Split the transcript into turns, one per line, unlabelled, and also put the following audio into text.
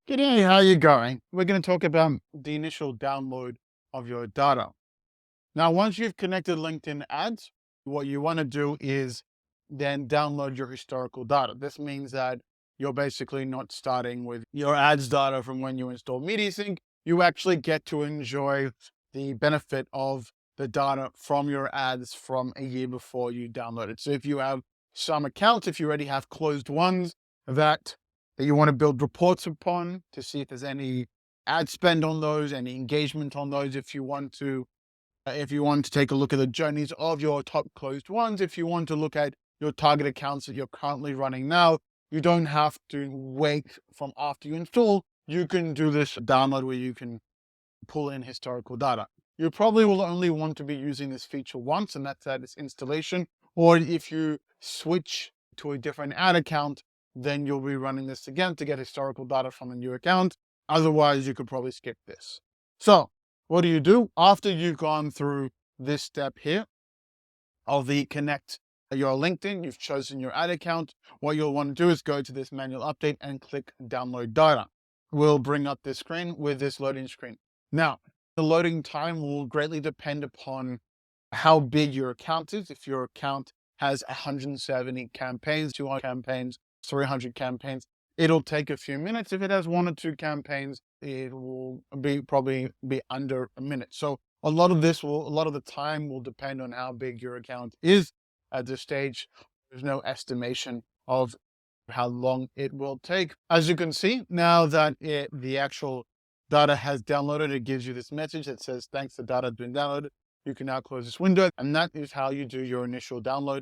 G'day, how you going? We're going to talk about the initial download of your data. Now, once you've connected LinkedIn ads, what you want to do is then download your historical data. This means that you're basically not starting with your ads data from when you install MediaSync. You actually get to enjoy the benefit of the data from your ads from a year before you download it. So if you have some accounts, if you already have closed ones that you want to build reports upon to see if there's any ad spend on those, any engagement on those, if you want to take a look at the journeys of your top closed ones, if you want to look at your target accounts that you're currently running now, you don't have to wait from after you install. You can do this download where you can pull in historical data. You probably will only want to be using this feature once, and that's at its installation. Or if you switch to a different ad account, then you'll be running this again to get historical data from the new account. Otherwise, you could probably skip this. So what do you do after you've gone through this step here of the connect your LinkedIn? You've chosen your ad account. What you'll want to do is go to this manual update and click download data. We'll bring up this screen with this loading screen. Now, the loading time will greatly depend upon how big your account is. If your account has 170 campaigns, 200 campaigns, 300 campaigns, it'll take a few minutes. If it has 1 or 2 campaigns, it will probably be under a minute. So a lot of the time will depend on how big your account is at this stage. There's no estimation of how long it will take. As you can see, now that the actual data has downloaded, it gives you this message that says, thanks, the data has been downloaded. You can now close this window. And that is how you do your initial download.